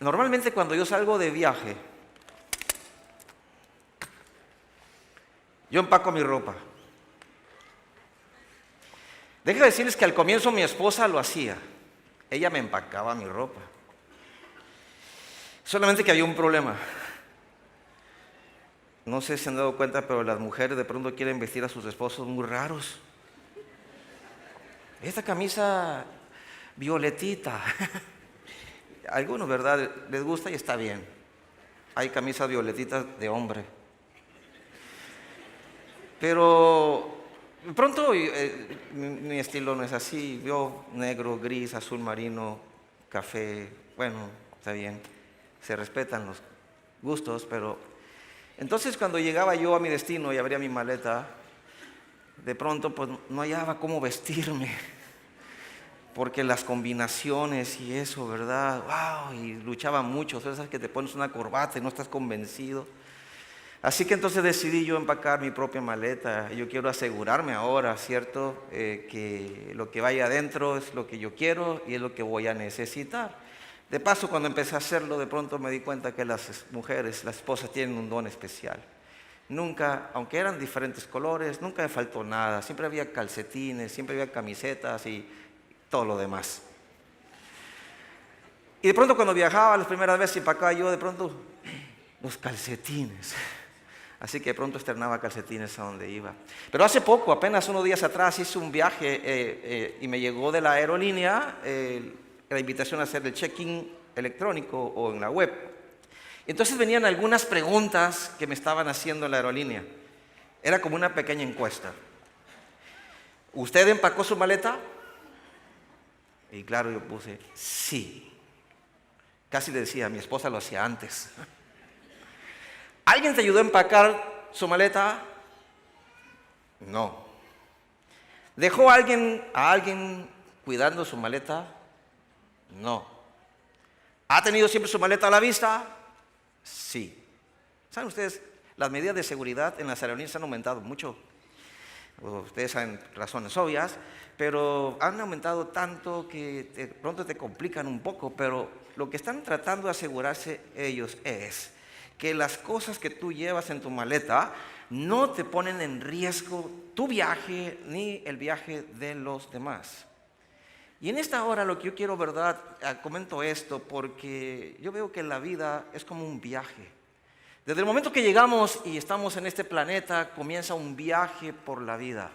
Normalmente cuando yo salgo de viaje, yo empaco mi ropa. Déjenme decirles que al comienzo mi esposa lo hacía. Ella me empacaba mi ropa. Solamente que había un problema. No sé si se han dado cuenta, pero las mujeres de pronto quieren vestir a sus esposos muy raros. Esta camisa violetita. A algunos, ¿verdad?, les gusta y está bien. Hay camisas violetitas de hombre. Pero de pronto mi estilo no es así. Yo negro, gris, azul marino, café. Bueno, está bien. Se respetan los gustos, pero entonces cuando llegaba yo a mi destino y abría mi maleta, de pronto pues no hallaba cómo vestirme. Porque las combinaciones y eso, ¿verdad? ¡Wow! Y luchaba mucho. Sabes que te pones una corbata y no estás convencido. Así que entonces decidí yo empacar mi propia maleta. Yo quiero asegurarme ahora, ¿cierto? Que lo que vaya adentro es lo que yo quiero y es lo que voy a necesitar. De paso, cuando empecé a hacerlo, de pronto me di cuenta que las mujeres, las esposas, tienen un don especial. Nunca, aunque eran diferentes colores, nunca me faltó nada. Siempre había calcetines, siempre había camisetas y todo lo demás. Y de pronto cuando viajaba las primeras veces empacaba yo, de pronto, los calcetines. Así que de pronto estrenaba calcetines a donde iba. Pero hace poco, apenas unos días atrás, hice un viaje y me llegó de la aerolínea la invitación a hacer el check-in electrónico o en la web. Entonces venían algunas preguntas que me estaban haciendo en la aerolínea. Era como una pequeña encuesta. ¿Usted empacó su maleta? Y claro, yo puse sí. Casi le decía, mi esposa lo hacía antes. ¿Alguien te ayudó a empacar su maleta? No. ¿Dejó a alguien cuidando su maleta? No. ¿Ha tenido siempre su maleta a la vista? Sí. ¿Saben ustedes? Las medidas de seguridad en las aerolíneas han aumentado mucho. Ustedes saben razones obvias, pero han aumentado tanto que de pronto te complican un poco, pero lo que están tratando de asegurarse ellos es que las cosas que tú llevas en tu maleta no te ponen en riesgo tu viaje ni el viaje de los demás. Y en esta hora lo que yo quiero, ¿verdad? Comento esto porque yo veo que la vida es como un viaje. Desde el momento que llegamos y estamos en este planeta, comienza un viaje por la vida.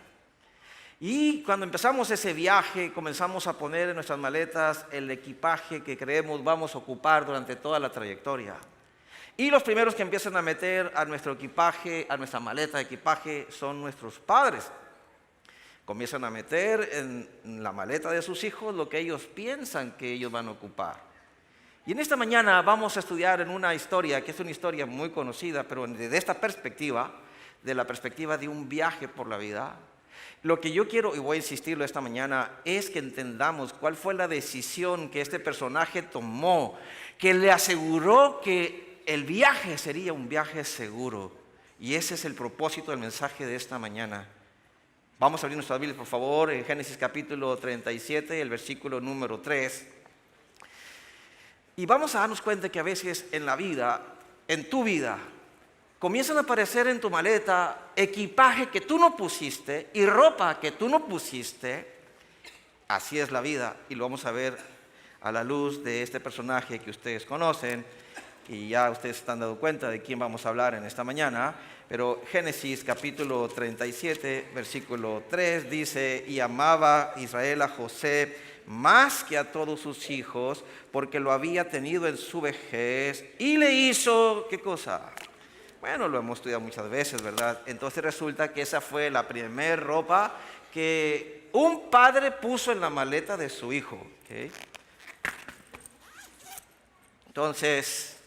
Y cuando empezamos ese viaje, comenzamos a poner en nuestras maletas el equipaje que creemos vamos a ocupar durante toda la trayectoria. Y los primeros que empiezan a meter a nuestro equipaje, a nuestra maleta de equipaje, son nuestros padres. Comienzan a meter en la maleta de sus hijos lo que ellos piensan que ellos van a ocupar. Y en esta mañana vamos a estudiar en una historia, que es una historia muy conocida, pero desde esta perspectiva, de la perspectiva de un viaje por la vida. Lo que yo quiero, y voy a insistirlo esta mañana, es que entendamos cuál fue la decisión que este personaje tomó, que le aseguró que el viaje sería un viaje seguro. Y ese es el propósito del mensaje de esta mañana. Vamos a abrir nuestras Biblias, por favor, en Génesis capítulo 37, el versículo número 3. Y vamos a darnos cuenta que a veces en la vida, en tu vida, comienzan a aparecer en tu maleta equipaje que tú no pusiste y ropa que tú no pusiste. Así es la vida y lo vamos a ver a la luz de este personaje que ustedes conocen y ya ustedes se han dado cuenta de quién vamos a hablar en esta mañana. Pero Génesis capítulo 37, versículo 3 dice: y amaba Israel a José más que a todos sus hijos, porque lo había tenido en su vejez y le hizo, ¿qué cosa? Bueno, lo hemos estudiado muchas veces, ¿verdad? Entonces resulta que esa fue la primera ropa que un padre puso en la maleta de su hijo. ¿Okay? Entonces,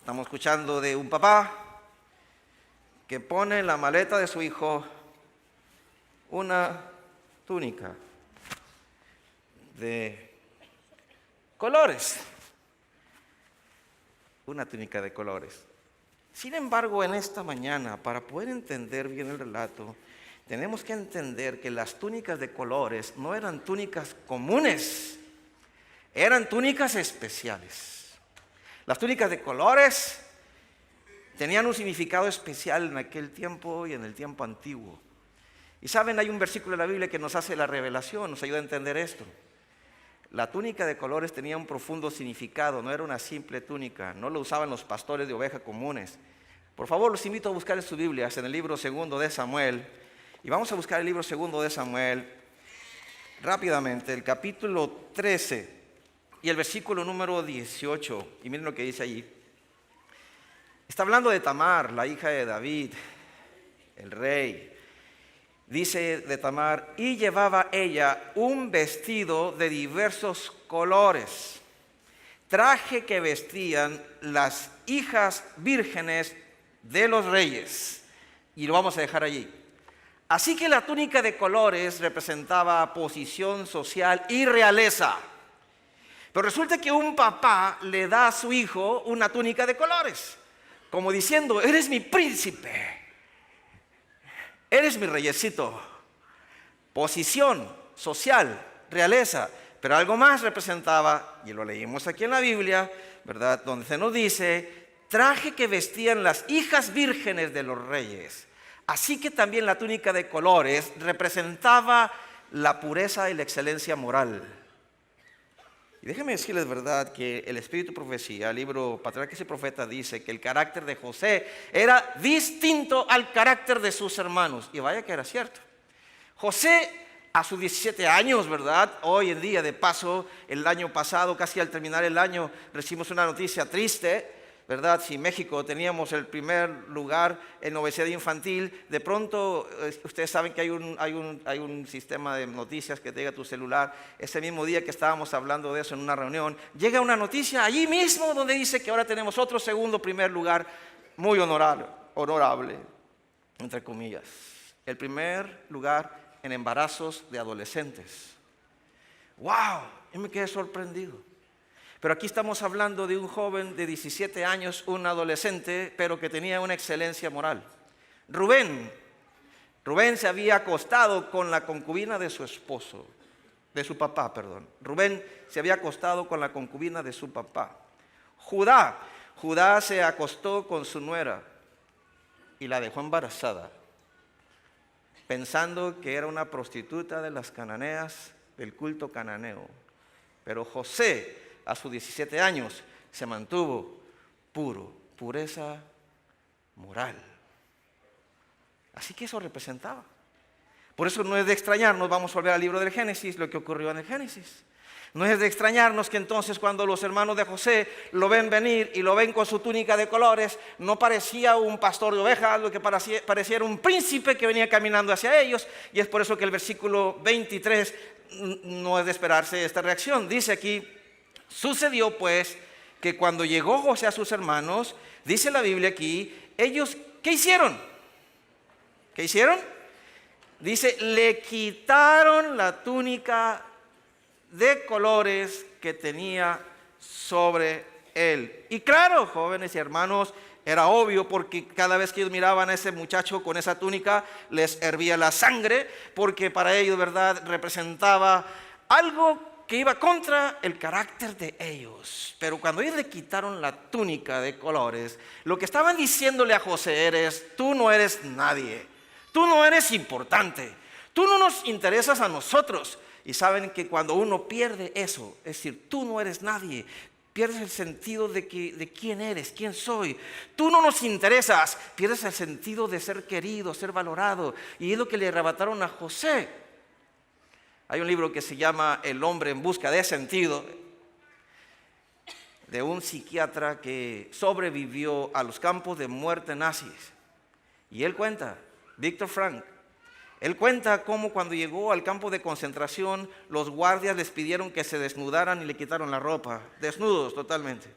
estamos escuchando de un papá que pone en la maleta de su hijo una túnica de colores. Una túnica de colores. Sin embargo, en esta mañana, para poder entender bien el relato, tenemos que entender que las túnicas de colores no eran túnicas comunes, eran túnicas especiales. Las túnicas de colores tenían un significado especial en aquel tiempo y en el tiempo antiguo. Y saben, hay un versículo de la Biblia que nos hace la revelación, nos ayuda a entender esto. La túnica de colores tenía un profundo significado, no era una simple túnica, no lo usaban los pastores de oveja comunes. Por favor, los invito a buscar en sus Biblias, en el libro 2 de Samuel, y vamos a buscar el libro 2 de Samuel rápidamente, el capítulo 13 y el versículo número 18, y miren lo que dice allí. Está hablando de Tamar, la hija de David, el rey. Dice de Tamar, y llevaba ella un vestido de diversos colores, traje que vestían las hijas vírgenes de los reyes. Y lo vamos a dejar allí. Así que la túnica de colores representaba posición social y realeza. Pero resulta que un papá le da a su hijo una túnica de colores, como diciendo, eres mi príncipe. Eres mi reyesito. Posición social, realeza. Pero algo más representaba, y lo leímos aquí en la Biblia, ¿verdad? Donde se nos dice, traje que vestían las hijas vírgenes de los reyes. Así que también la túnica de colores representaba la pureza y la excelencia moral. Y déjenme decirles, ¿verdad?, que el Espíritu de Profecía, el libro Patriarcas y Profetas, dice que el carácter de José era distinto al carácter de sus hermanos. Y vaya que era cierto. José, a sus 17 años, ¿verdad? Hoy en día, de paso, el año pasado, casi al terminar el año, recibimos una noticia triste, ¿verdad? Si México teníamos el primer lugar en obesidad infantil, de pronto, ustedes saben que hay un sistema de noticias que te llega a tu celular. Ese mismo día que estábamos hablando de eso en una reunión, llega una noticia allí mismo donde dice que ahora tenemos otro primer lugar muy honorable, entre comillas. El primer lugar en embarazos de adolescentes. ¡Wow! Yo me quedé sorprendido. Pero aquí estamos hablando de un joven de 17 años, un adolescente, pero que tenía una excelencia moral. Rubén se había acostado con la concubina de su esposo, de su papá, perdón. Rubén se había acostado con la concubina de su papá. Judá se acostó con su nuera y la dejó embarazada, pensando que era una prostituta de las cananeas, del culto cananeo. Pero José, a sus 17 años, se mantuvo puro, pureza moral. Así que eso representaba. Por eso no es de extrañarnos, vamos a volver al libro del Génesis, lo que ocurrió en el Génesis. No es de extrañarnos que entonces cuando los hermanos de José lo ven venir y lo ven con su túnica de colores, no parecía un pastor de ovejas, lo que parecía un príncipe que venía caminando hacia ellos. Y es por eso que el versículo 23 no es de esperarse esta reacción. Dice aquí, sucedió pues que cuando llegó José a sus hermanos, dice la Biblia aquí, ellos, ¿qué hicieron? ¿Qué hicieron? Dice, le quitaron la túnica de colores que tenía sobre él. Y claro, jóvenes y hermanos, era obvio porque cada vez que ellos miraban a ese muchacho con esa túnica, les hervía la sangre, porque para ellos, ¿verdad?, representaba algo que iba contra el carácter de ellos. Pero cuando ellos le quitaron la túnica de colores, lo que estaban diciéndole a José es, tú no eres nadie, tú no eres importante, tú no nos interesas a nosotros. Y saben que cuando uno pierde eso, es decir, tú no eres nadie, pierdes el sentido de quién eres, quién soy. Tú no nos interesas, pierdes el sentido de ser querido, ser valorado. Y es lo que le arrebataron a José. Hay un libro que se llama El hombre en busca de sentido, de un psiquiatra que sobrevivió a los campos de muerte nazis. Y él cuenta, Viktor Frankl, él cuenta cómo cuando llegó al campo de concentración, los guardias les pidieron que se desnudaran y le quitaron la ropa, desnudos totalmente.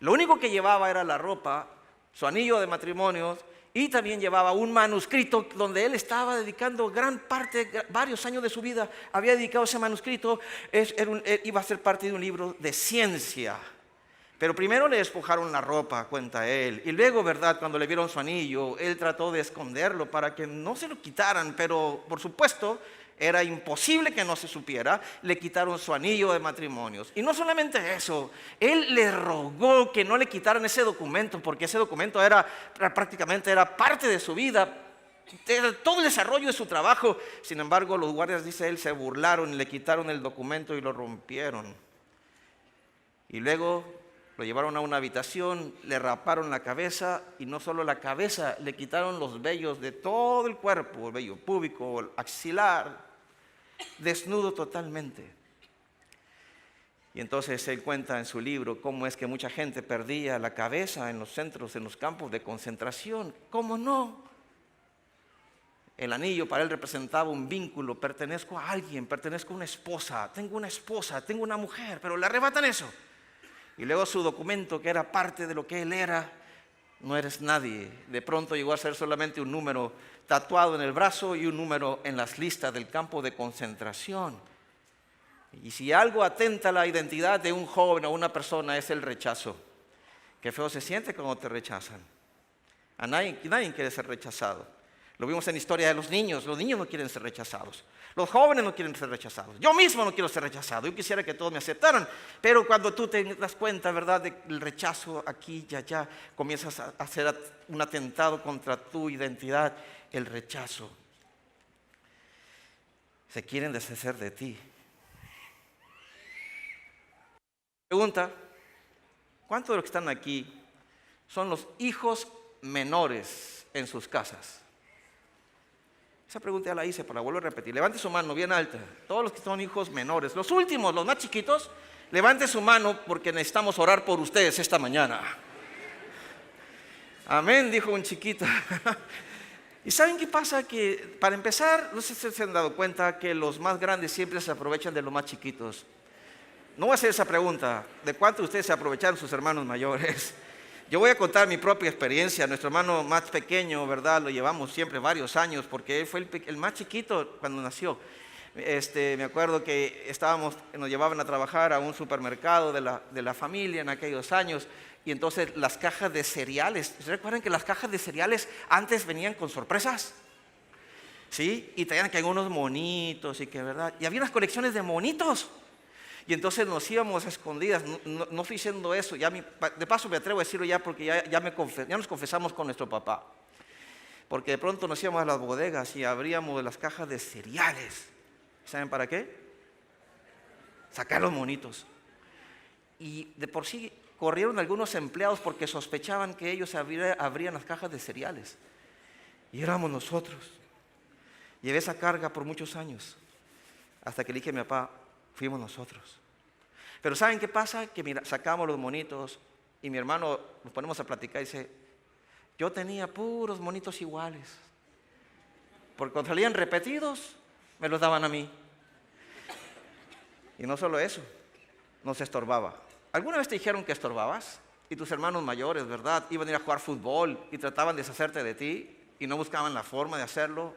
Lo único que llevaba era la ropa, su anillo de matrimonio, y también llevaba un manuscrito donde él estaba dedicando gran parte, varios años de su vida, había dedicado ese manuscrito, iba a ser parte de un libro de ciencia. Pero primero le despojaron la ropa, cuenta él, y luego, ¿verdad?, cuando le vieron su anillo, él trató de esconderlo para que no se lo quitaran, pero por supuesto, Era imposible que no se supiera. Le quitaron su anillo de matrimonios. Y no solamente eso, él le rogó que no le quitaran ese documento, porque ese documento prácticamente era parte de su vida, era todo el desarrollo de su trabajo. Sin embargo, los guardias, dice él, se burlaron y le quitaron el documento y lo rompieron. Y luego lo llevaron a una habitación, le raparon la cabeza, y no solo la cabeza, le quitaron los vellos de todo el cuerpo, el vello púbico, el axilar, desnudo totalmente. Y entonces él cuenta en su libro cómo es que mucha gente perdía la cabeza en los centros, en los campos de concentración. ¿Cómo no? El anillo para él representaba un vínculo. Pertenezco a alguien, pertenezco a una esposa, tengo una mujer, pero le arrebatan eso. Y luego su documento, que era parte de lo que él era, no eres nadie. De pronto llegó a ser solamente un número tatuado en el brazo y un número en las listas del campo de concentración. Y si algo atenta a la identidad de un joven o una persona, es el rechazo. Qué feo se siente cuando te rechazan. Nadie quiere ser rechazado. Lo vimos en la historia de los niños no quieren ser rechazados. Los jóvenes no quieren ser rechazados. Yo mismo no quiero ser rechazado. Yo quisiera que todos me aceptaran. Pero cuando tú te das cuenta, ¿verdad?, del rechazo aquí y allá, comienzas a hacer un atentado contra tu identidad, el rechazo. Se quieren deshacer de ti. Pregunta: ¿cuántos de los que están aquí son los hijos menores en sus casas? Esa pregunta ya la hice, pero la vuelvo a repetir. Levante su mano bien alta. Todos los que son hijos menores, los últimos, los más chiquitos, levante su mano porque necesitamos orar por ustedes esta mañana. Amén, dijo un chiquito. ¿Y saben qué pasa? Que para empezar, no sé si se han dado cuenta que los más grandes siempre se aprovechan de los más chiquitos. No voy a hacer esa pregunta, ¿de cuántos de ustedes se aprovecharon sus hermanos mayores? Yo voy a contar mi propia experiencia. Nuestro hermano más pequeño, ¿verdad?, lo llevamos siempre varios años, porque él fue el más chiquito cuando nació. Me acuerdo que nos llevaban a trabajar a un supermercado de la familia en aquellos años, y entonces las cajas de cereales, ¿se recuerdan que las cajas de cereales antes venían con sorpresas? ¿Sí? Y traían que algunos monitos y que, ¿verdad? Y había unas colecciones de monitos. Y entonces nos íbamos a escondidas. No estoy diciendo eso, de paso me atrevo a decirlo ya, porque ya nos confesamos con nuestro papá. Porque de pronto nos íbamos a las bodegas y abríamos las cajas de cereales. ¿Saben para qué? Sacar los monitos. Y de por sí corrieron algunos empleados porque sospechaban que ellos abrían las cajas de cereales. Y éramos nosotros. Llevé esa carga por muchos años, hasta que le dije a mi papá: fuimos nosotros. Pero ¿saben qué pasa? Que mira, sacamos los monitos y mi hermano, nos ponemos a platicar y dice: yo tenía puros monitos iguales, porque cuando salían repetidos me los daban a mí. Y no solo eso, nos estorbaba. ¿Alguna vez te dijeron que estorbabas? Y tus hermanos mayores, ¿verdad?, iban a ir a jugar fútbol y trataban de deshacerte de ti y no buscaban la forma de hacerlo.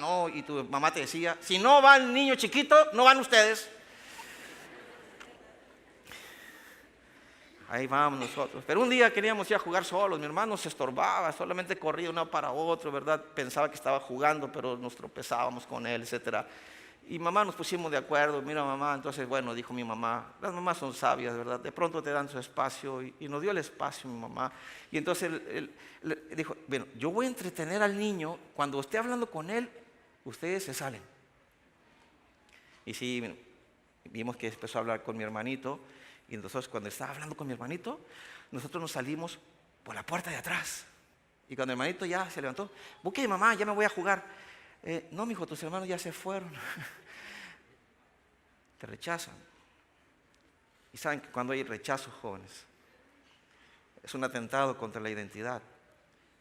No, y tu mamá te decía: si no va el niño chiquito, no van ustedes. Ahí vamos nosotros. Pero un día queríamos ir a jugar solos. Mi hermano se estorbaba, solamente corría de uno para otro, ¿verdad? Pensaba que estaba jugando, pero nos tropezábamos con él, etc. Y mamá, nos pusimos de acuerdo. Mira, mamá, entonces, bueno, dijo mi mamá, las mamás son sabias, ¿verdad? De pronto te dan su espacio, y nos dio el espacio mi mamá. Y entonces él dijo: bueno, yo voy a entretener al niño, cuando esté hablando con él, ustedes se salen. Y sí, vimos que empezó a hablar con mi hermanito. Y entonces cuando estaba hablando con mi hermanito, nosotros nos salimos por la puerta de atrás. Y cuando el hermanito ya se levantó: busque, mamá, ya me voy a jugar. No, mijo, tus hermanos ya se fueron. Te rechazan. Y saben que cuando hay rechazo, jóvenes, es un atentado contra la identidad.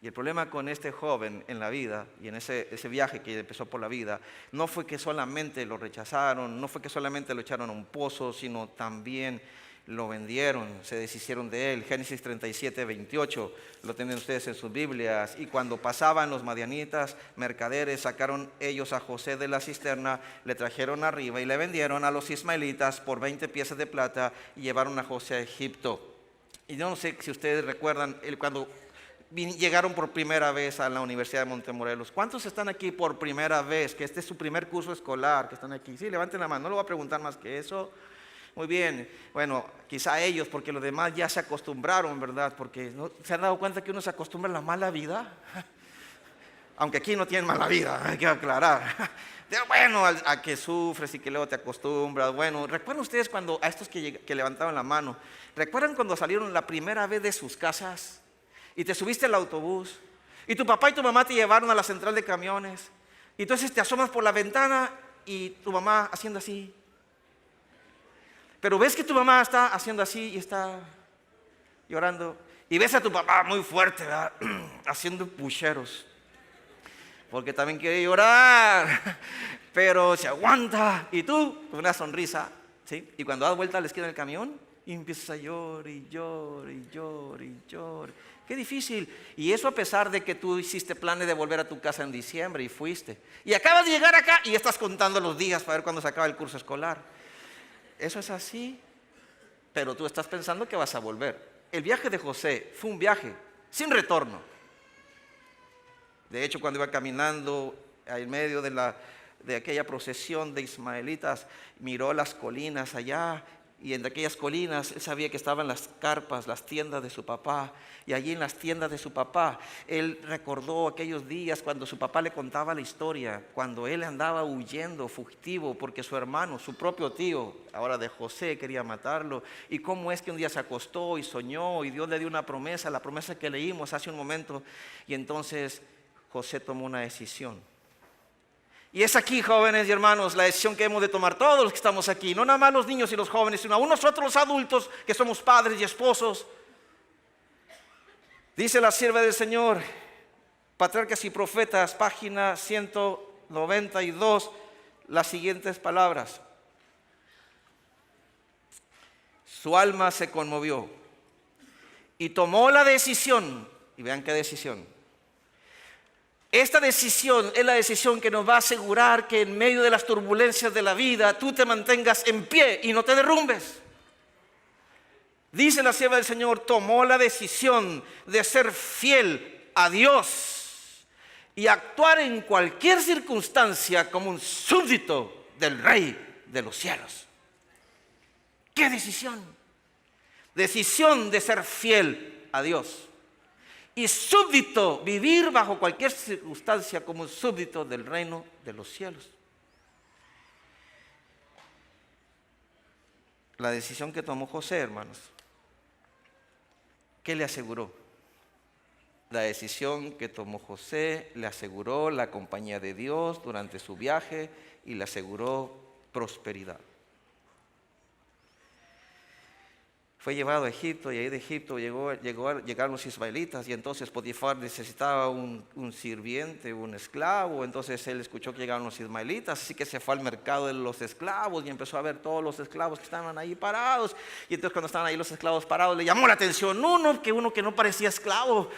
Y el problema con este joven en la vida, y en ese viaje que empezó por la vida, no fue que solamente lo rechazaron, no fue que solamente lo echaron a un pozo, sino también lo vendieron, se deshicieron de él. Génesis 37, 28, lo tienen ustedes en sus Biblias. Y cuando pasaban los madianitas, mercaderes, sacaron ellos a José de la cisterna, le trajeron arriba y le vendieron a los ismaelitas por 20 piezas de plata y llevaron a José a Egipto. Y yo no sé si ustedes recuerdan, cuando llegaron por primera vez a la Universidad de Montemorelos? ¿Cuántos están aquí por primera vez? Que este es su primer curso escolar, que están aquí. Sí, levanten la mano, no le voy a preguntar más que eso. Muy bien, bueno, quizá ellos, porque los demás ya se acostumbraron, ¿verdad? Porque ¿no se han dado cuenta que uno se acostumbra a la mala vida? Aunque aquí no tienen mala vida, hay que aclarar. Bueno, a que sufres y que luego te acostumbras. Bueno, ¿recuerdan ustedes cuando, a estos que levantaban la mano, recuerdan cuando salieron la primera vez de sus casas y te subiste al autobús y tu papá y tu mamá te llevaron a la central de camiones y entonces te asomas por la ventana y tu mamá haciendo así? Pero ves que tu mamá está haciendo así y está llorando y ves a tu papá muy fuerte, ¿verdad? Haciendo pucheros. Porque también quiere llorar, pero se aguanta. Y tú, con una sonrisa, ¿sí? Y cuando das vuelta a la esquina del camión, y empiezas a llorar y llorar y llorar y llorar. Qué difícil. Y eso a pesar de que tú hiciste planes de volver a tu casa en diciembre y fuiste. Y acabas de llegar acá y estás contando los días para ver cuándo se acaba el curso escolar. Eso es así, pero tú estás pensando que vas a volver. El viaje de José fue un viaje sin retorno. De hecho, cuando iba caminando en medio de aquella procesión de ismaelitas, miró las colinas allá, y entre aquellas colinas él sabía que estaban las carpas, las tiendas de su papá, y allí en las tiendas de su papá él recordó aquellos días cuando su papá le contaba la historia, cuando él andaba huyendo, fugitivo, porque su hermano, su propio tío, ahora de José, quería matarlo, y cómo es que un día se acostó y soñó, y Dios le dio una promesa, la promesa que leímos hace un momento, y entonces José tomó una decisión. Y es aquí, jóvenes y hermanos, la decisión que hemos de tomar todos los que estamos aquí. No nada más los niños y los jóvenes, sino aún nosotros los adultos que somos padres y esposos. Dice la sierva del Señor, Patriarcas y Profetas, página 192, las siguientes palabras. Su alma se conmovió y tomó la decisión. Y vean qué decisión. Esta decisión es la decisión que nos va a asegurar que en medio de las turbulencias de la vida tú te mantengas en pie y no te derrumbes. Dice la sierva del Señor, tomó la decisión de ser fiel a Dios y actuar en cualquier circunstancia como un súbdito del Rey de los cielos. ¿Qué decisión? Decisión de ser fiel a Dios. Y súbdito, vivir bajo cualquier circunstancia como un súbdito del reino de los cielos. La decisión que tomó José, hermanos, ¿qué le aseguró? La decisión que tomó José le aseguró la compañía de Dios durante su viaje y le aseguró prosperidad. Fue llevado a Egipto y ahí de Egipto llegaron los ismaelitas y entonces Potifar necesitaba un sirviente, un esclavo. Entonces él escuchó que llegaron los ismaelitas, así que se fue al mercado de los esclavos y empezó a ver todos los esclavos que estaban ahí parados. Y entonces cuando estaban ahí los esclavos parados le llamó la atención uno que no parecía esclavo,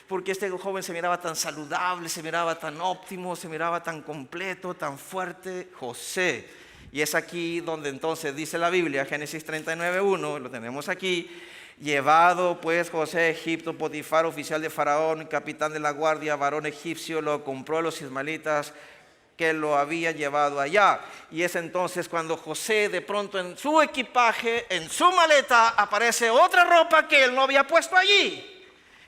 porque este joven se miraba tan saludable, se miraba tan óptimo, se miraba tan completo, tan fuerte, José. Y es aquí donde entonces dice la Biblia, Génesis 39:1, lo tenemos aquí. Llevado pues José a Egipto, Potifar, oficial de Faraón, capitán de la guardia, varón egipcio, lo compró a los ismaelitas que lo habían llevado allá. Y es entonces cuando José de pronto en su equipaje, en su maleta, aparece otra ropa que él no había puesto allí.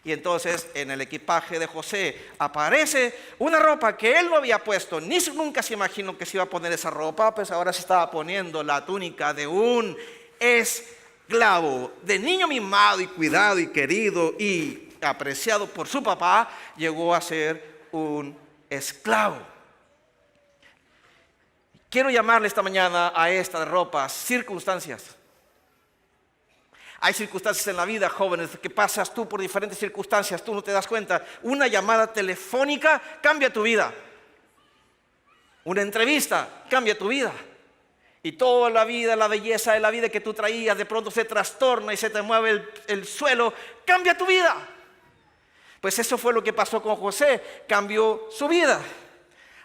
Y entonces en el equipaje de José aparece una ropa que él no había puesto. Nunca se imaginó que se iba a poner esa ropa, pues ahora se estaba poniendo la túnica de un esclavo. De niño mimado y cuidado y querido y apreciado por su papá, llegó a ser un esclavo. Quiero llamarle esta mañana a estas ropas circunstancias. Hay circunstancias en la vida, jóvenes, que pasas tú por diferentes circunstancias, tú no te das cuenta. Una llamada telefónica cambia tu vida. Una entrevista cambia tu vida. Y toda la vida, la belleza de la vida que tú traías, de pronto se trastorna y se te mueve el suelo, cambia tu vida. Pues eso fue lo que pasó con José, cambió su vida.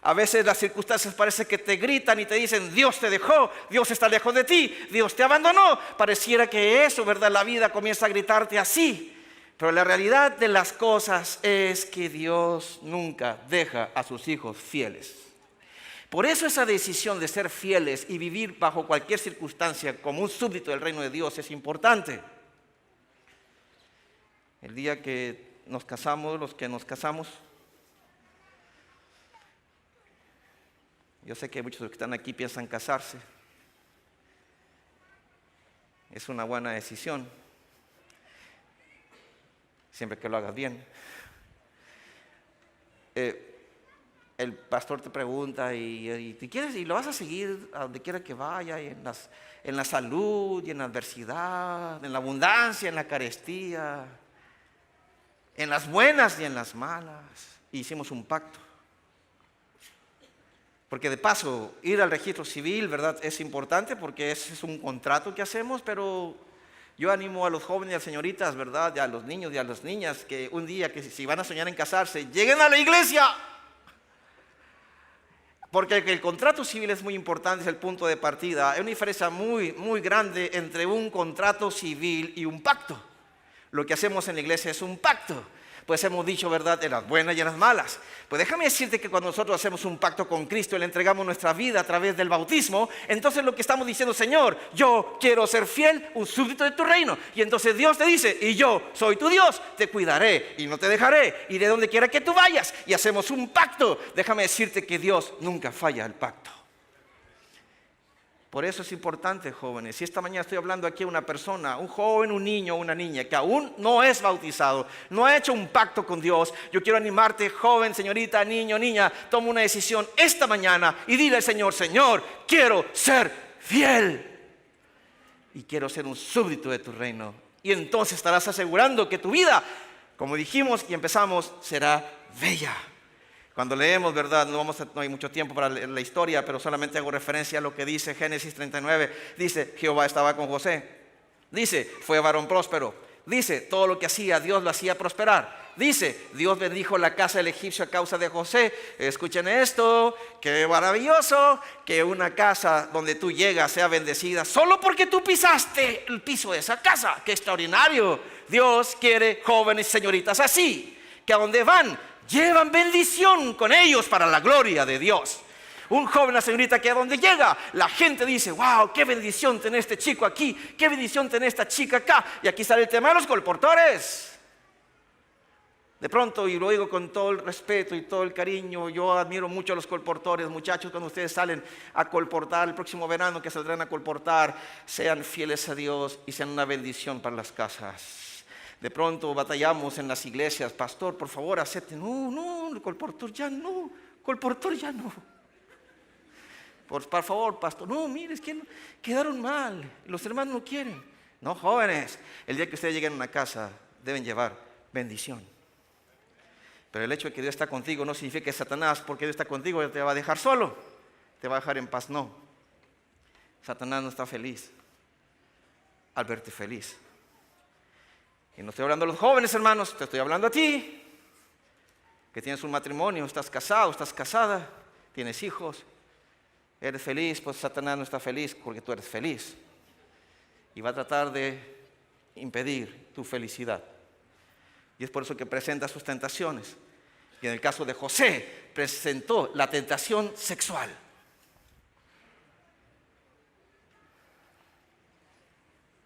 A veces las circunstancias parece que te gritan y te dicen, Dios te dejó, Dios está lejos de ti, Dios te abandonó. Pareciera que eso, ¿verdad? La vida comienza a gritarte así. Pero la realidad de las cosas es que Dios nunca deja a sus hijos fieles. Por eso esa decisión de ser fieles y vivir bajo cualquier circunstancia como un súbdito del reino de Dios es importante. El día que nos casamos, los que nos casamos, yo sé que muchos de los que están aquí piensan casarse. Es una buena decisión, siempre que lo hagas bien. El pastor te pregunta y ¿te quieres? Y lo vas a seguir a donde quiera que vaya, y en la salud, y en la adversidad, en la abundancia, en la carestía, en las buenas y en las malas. Y hicimos un pacto. Porque de paso, ir al registro civil, ¿verdad? Es importante porque ese es un contrato que hacemos, pero yo animo a los jóvenes y a las señoritas, ¿verdad? Y a los niños y a las niñas que un día, que si van a soñar en casarse, lleguen a la iglesia. Porque el contrato civil es muy importante, es el punto de partida. Hay una diferencia muy, muy grande entre un contrato civil y un pacto. Lo que hacemos en la iglesia es un pacto. Pues hemos dicho, ¿verdad?, en las buenas y en las malas. Pues déjame decirte que cuando nosotros hacemos un pacto con Cristo y le entregamos nuestra vida a través del bautismo, entonces lo que estamos diciendo, Señor, yo quiero ser fiel, un súbdito de tu reino. Y entonces Dios te dice, y yo soy tu Dios, te cuidaré y no te dejaré, iré donde quiera que tú vayas. Y hacemos un pacto. Déjame decirte que Dios nunca falla el pacto. Por eso es importante, jóvenes. Si esta mañana estoy hablando aquí a una persona, un joven, un niño o una niña que aún no es bautizado, no ha hecho un pacto con Dios, yo quiero animarte, joven, señorita, niño, niña, toma una decisión esta mañana y dile al Señor, Señor, quiero ser fiel y quiero ser un súbdito de tu reino. Y entonces estarás asegurando que tu vida, como dijimos y empezamos, será bella. Cuando leemos, ¿verdad? No hay mucho tiempo para leer la historia, pero solamente hago referencia a lo que dice Génesis 39. Dice, Jehová estaba con José. Dice, fue varón próspero. Dice, todo lo que hacía, Dios lo hacía prosperar. Dice, Dios bendijo la casa del egipcio a causa de José. Escuchen esto, qué maravilloso que una casa donde tú llegas sea bendecida solo porque tú pisaste el piso de esa casa. Qué extraordinario. Dios quiere jóvenes señoritas así, que a donde van llevan bendición con ellos para la gloria de Dios. Un joven, una señorita que a donde llega, la gente dice, wow, qué bendición tener este chico aquí, qué bendición tener esta chica acá. Y aquí sale el tema de los colportores. De pronto, y lo digo con todo el respeto y todo el cariño, yo admiro mucho a los colportores. Muchachos, cuando ustedes salen a colportar el próximo verano, que saldrán a colportar, sean fieles a Dios y sean una bendición para las casas. De pronto batallamos en las iglesias, pastor, por favor, acepte. No, el colportor ya no, colportor ya no. Por favor, pastor, no, mire, es que quedaron mal, los hermanos no quieren. No, jóvenes, el día que ustedes lleguen a una casa, deben llevar bendición. Pero el hecho de que Dios está contigo no significa que Satanás, porque Dios está contigo, te va a dejar solo, te va a dejar en paz, no. Satanás no está feliz al verte feliz. Y no estoy hablando a los jóvenes, hermanos, te estoy hablando a ti, que tienes un matrimonio, estás casado, estás casada, tienes hijos, eres feliz, pues Satanás no está feliz porque tú eres feliz. Y va a tratar de impedir tu felicidad. Y es por eso que presenta sus tentaciones. Y en el caso de José, presentó la tentación sexual.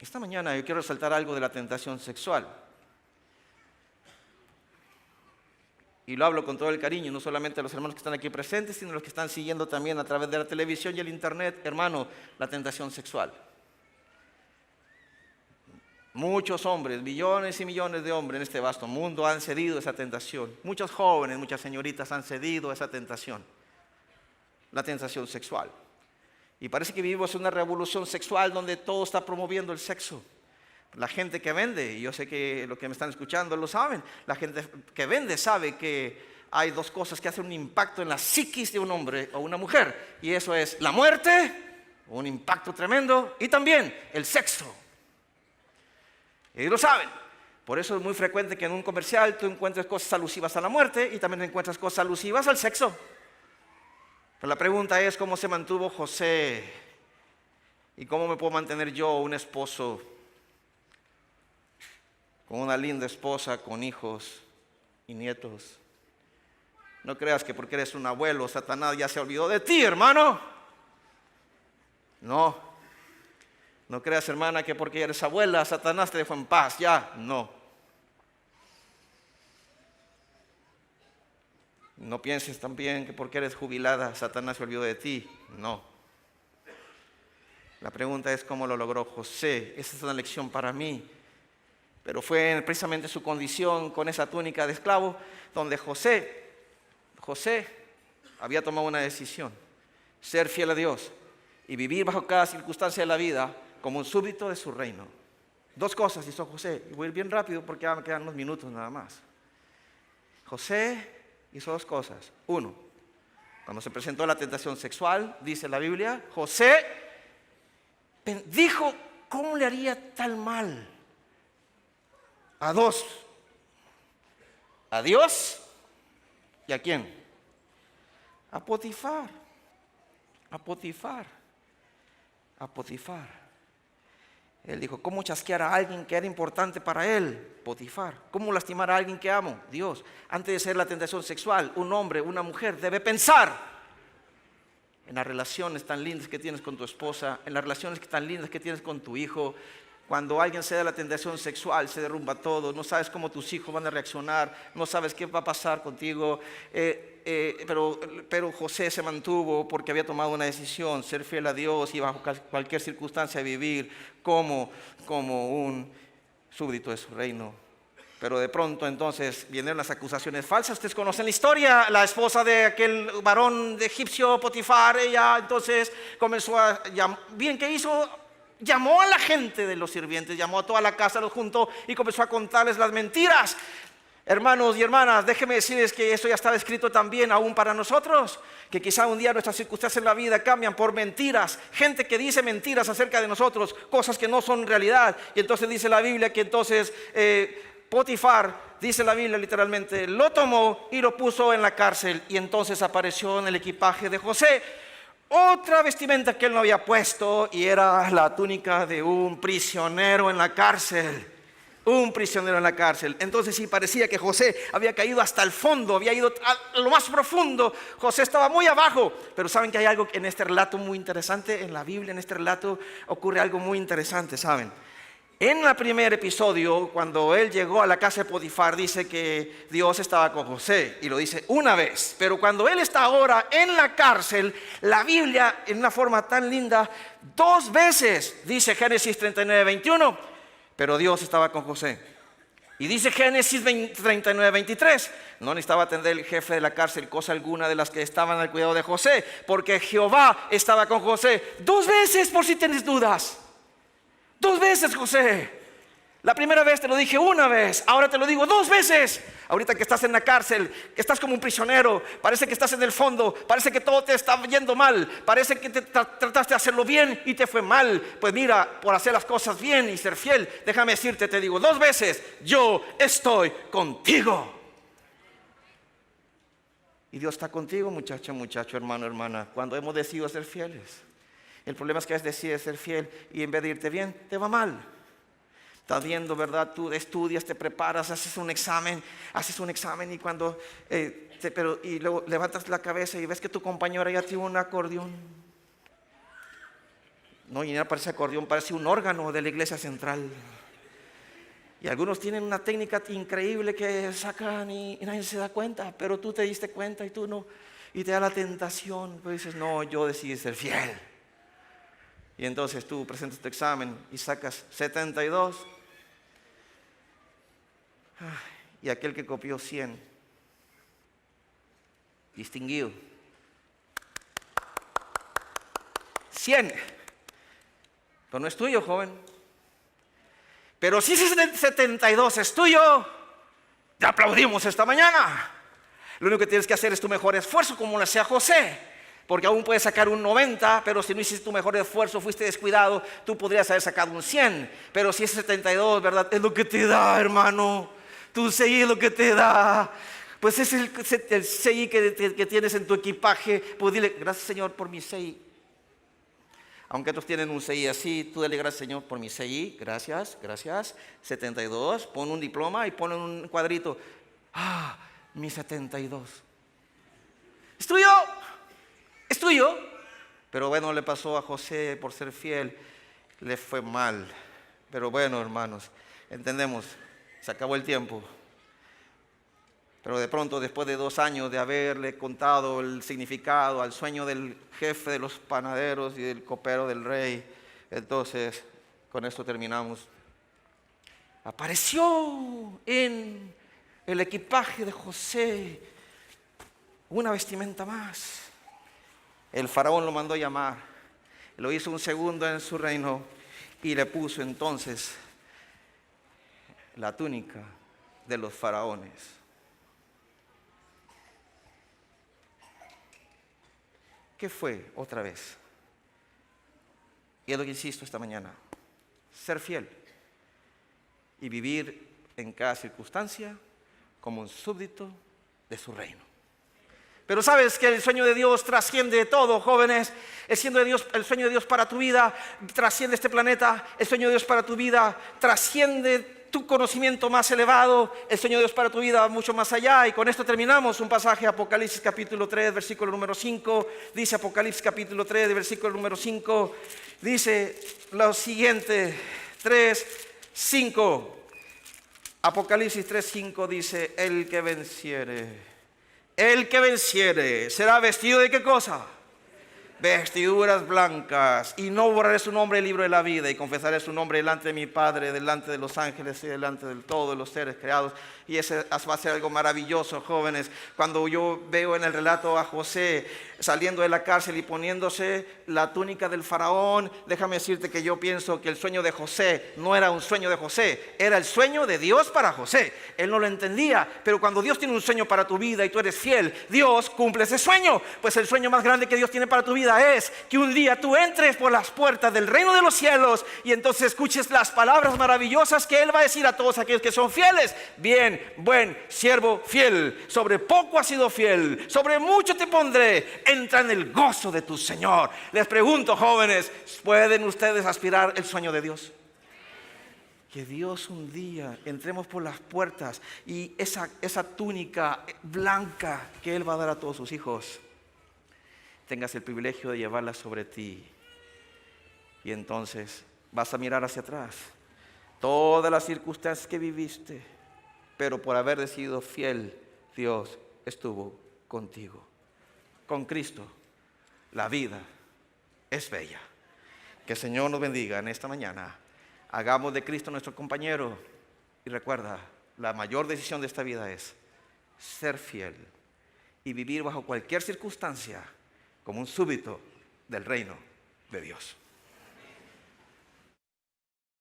Esta mañana yo quiero resaltar algo de la tentación sexual. Y lo hablo con todo el cariño, no solamente a los hermanos que están aquí presentes, sino a los que están siguiendo también a través de la televisión y el internet. Hermano, la tentación sexual. Muchos hombres, millones y millones de hombres en este vasto mundo han cedido a esa tentación. Muchos jóvenes, muchas señoritas han cedido a esa tentación. La tentación sexual. Y parece que vivimos una revolución sexual donde todo está promoviendo el sexo. La gente que vende, y yo sé que los que me están escuchando lo saben, la gente que vende sabe que hay dos cosas que hacen un impacto en la psiquis de un hombre o una mujer. Y eso es la muerte, un impacto tremendo, y también el sexo. Ellos lo saben. Por eso es muy frecuente que en un comercial tú encuentres cosas alusivas a la muerte y también encuentras cosas alusivas al sexo. Pero la pregunta es, ¿cómo se mantuvo José? ¿Y cómo me puedo mantener yo, un esposo con una linda esposa, con hijos y nietos. No creas que porque eres un abuelo, Satanás ya se olvidó de ti, hermano. No. No creas, hermana, que porque eres abuela, Satanás te dejó en paz. Ya, no. No pienses también que porque eres jubilada, Satanás se olvidó de ti. No. La pregunta es cómo lo logró José. Esa es una lección para mí. Pero fue precisamente su condición con esa túnica de esclavo, donde José había tomado una decisión: ser fiel a Dios y vivir bajo cada circunstancia de la vida como un súbdito de su reino. Dos cosas hizo José, y voy a ir bien rápido porque ya me quedan unos minutos nada más. José hizo dos cosas. Uno, cuando se presentó la tentación sexual, dice la Biblia, José dijo: ¿cómo le haría tal mal? A dos, a Dios y ¿a quién? A Potifar. A Potifar. A Potifar. Él dijo: ¿cómo chasquear a alguien que era importante para él? Potifar. ¿Cómo lastimar a alguien que amo? Dios. Antes de ser la tentación sexual, un hombre, una mujer debe pensar en las relaciones tan lindas que tienes con tu esposa, en las relaciones tan lindas que tienes con tu hijo. Cuando alguien se da la tentación sexual, se derrumba todo. No sabes cómo tus hijos van a reaccionar, no sabes qué va a pasar contigo. Pero José se mantuvo porque había tomado una decisión: ser fiel a Dios y bajo cualquier circunstancia vivir como un súbdito de su reino. Pero de pronto entonces vienen las acusaciones falsas. Ustedes conocen la historia. La esposa de aquel varón de egipcio, Potifar, ella entonces comenzó a llamar. Bien, ¿qué hizo? Llamó a la gente de los sirvientes, llamó a toda la casa, los juntó y comenzó a contarles las mentiras. Hermanos y hermanas, déjenme decirles que eso ya estaba escrito también aún para nosotros, que quizá un día nuestras circunstancias en la vida cambian por mentiras. Gente que dice mentiras acerca de nosotros, cosas que no son realidad. Y entonces dice la Biblia que entonces Potifar, dice la Biblia literalmente, lo tomó y lo puso en la cárcel. Y entonces apareció en el equipaje de José otra vestimenta que él no había puesto, y era la túnica de un prisionero en la cárcel. Un prisionero en la cárcel. Entonces sí, parecía que José había caído hasta el fondo, había ido a lo más profundo. José estaba muy abajo. Pero saben que hay algo en este relato muy interesante. En la Biblia, en este relato, ocurre algo muy interesante, ¿saben? En el primer episodio, cuando él llegó a la casa de Potifar, dice que Dios estaba con José, y lo dice una vez. Pero cuando él está ahora en la cárcel, la Biblia, en una forma tan linda, dos veces dice Génesis 39:21, pero Dios estaba con José. Y dice Génesis 39:23, no necesitaba atender el jefe de la cárcel cosa alguna de las que estaban al cuidado de José, porque Jehová estaba con José. Dos veces, por si tienes dudas. Dos veces, José. La primera vez te lo dije una vez, ahora te lo digo dos veces. Ahorita que estás en la cárcel, que estás como un prisionero, parece que estás en el fondo, parece que todo te está yendo mal, parece que trataste de hacerlo bien y te fue mal. Pues mira, por hacer las cosas bien y ser fiel, déjame decirte, te digo dos veces: yo estoy contigo. Y Dios está contigo, muchacha, muchacho, hermano, hermana, cuando hemos decidido ser fieles. El problema es que decides ser fiel y en vez de irte bien, te va mal. Estás viendo, ¿verdad? Tú estudias, te preparas, haces un examen y cuando y luego levantas la cabeza y ves que tu compañera ya tiene un acordeón. No, y no parece acordeón, parece un órgano de la iglesia central. Y algunos tienen una técnica increíble que sacan y nadie se da cuenta, pero tú te diste cuenta y tú no. Y te da la tentación, pues dices: no, yo decidí ser fiel. Y entonces tú presentas tu examen y sacas 72. Y aquel que copió 100, distinguido. 100. Pero no es tuyo, joven. Pero si ese 72 es tuyo, te aplaudimos esta mañana. Lo único que tienes que hacer es tu mejor esfuerzo, como lo hacía José. Porque aún puedes sacar un 90, pero si no hiciste tu mejor esfuerzo, fuiste descuidado, tú podrías haber sacado un 100. Pero si ese 72, ¿verdad?, es lo que te da, hermano. Tu CI es lo que te da. Pues es el CI que tienes en tu equipaje. Pues dile: gracias, Señor, por mi CI. Aunque otros tienen un CI así, tú dale gracias, Señor, por mi CI. Gracias, gracias. 72. Pon un diploma y pon un cuadrito. Ah, mi 72. Es tuyo. Es tuyo. Pero bueno, le pasó a José por ser fiel. Le fue mal. Pero bueno, hermanos, entendemos. Se acabó el tiempo. Pero de pronto, después de 2 años de haberle contado el significado al sueño del jefe de los panaderos y del copero del rey, entonces, con esto terminamos. Apareció en el equipaje de José una vestimenta más. El faraón lo mandó llamar, lo hizo un segundo en su reino y le puso entonces la túnica de los faraones. ¿Qué fue otra vez? Y es lo que insisto esta mañana. Ser fiel y vivir en cada circunstancia como un súbdito de su reino. Pero sabes que el sueño de Dios trasciende todo, jóvenes. El sueño de Dios para tu vida trasciende este planeta. El sueño de Dios para tu vida trasciende tu conocimiento más elevado. El sueño de Dios para tu vida va mucho más allá. Y con esto terminamos un pasaje, Apocalipsis capítulo 3, versículo número 5. Dice Apocalipsis capítulo 3, versículo número 5. Dice lo siguiente, 3, 5. Apocalipsis 3, 5 dice, el que venciere será vestido ¿de qué cosa? Vestiduras blancas, y no borraré su nombre del libro de la vida, y confesaré su nombre delante de mi Padre, delante de los ángeles y delante de todos los seres creados. Y ese va a ser algo maravilloso, jóvenes. Cuando yo veo en el relato a José saliendo de la cárcel y poniéndose la túnica del faraón, déjame decirte que yo pienso que el sueño de José no era un sueño de José, era el sueño de Dios para José. Él no lo entendía, pero cuando Dios tiene un sueño para tu vida y tú eres fiel, Dios cumple ese sueño. Pues el sueño más grande que Dios tiene para tu vida es que un día tú entres por las puertas del reino de los cielos y entonces escuches las palabras maravillosas que Él va a decir a todos aquellos que son fieles. Bien, buen siervo fiel, sobre poco has sido fiel, sobre mucho te pondré, entra en el gozo de tu Señor. Les pregunto, jóvenes, ¿pueden ustedes aspirar el sueño de Dios? Que Dios un día entremos por las puertas y esa túnica blanca que Él va a dar a todos sus hijos, tengas el privilegio de llevarla sobre ti. Y entonces vas a mirar hacia atrás todas las circunstancias que viviste, pero por haber sido fiel, Dios estuvo contigo. Con Cristo la vida es bella. Que el Señor nos bendiga en esta mañana. Hagamos de Cristo nuestro compañero. Y recuerda, la mayor decisión de esta vida es ser fiel y vivir bajo cualquier circunstancia como un súbdito del reino de Dios.